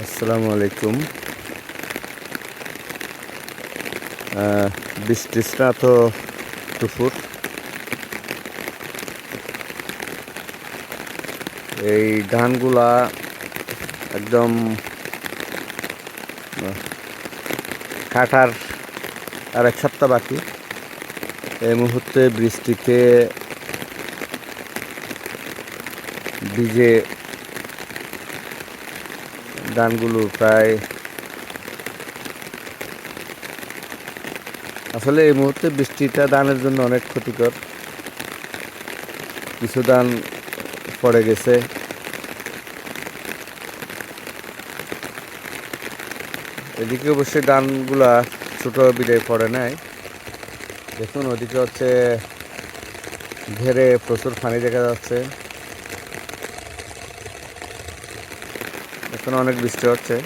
আসসালামু আলাইকুম। বৃষ্টিটা তো দুপুর এই ধানগুলা একদম কাটার আর এক সপ্তাহ বাকি। এই মুহূর্তে বৃষ্টিতে ভিজে ধানগুলো প্রায় আসলে এই মুহূর্তে বৃষ্টিটা ধানের জন্য অনেক ক্ষতিকর। কিছু ধান পড়ে গেছে, এদিকে অবশ্যই ধানগুলা ছোট বিড়ায় পড়ে নাই। দেখুন ওদিকে হচ্ছে ঘেরে প্রচুর পানি দেখা যাচ্ছে। এখন অনেক বৃষ্টি হচ্ছে।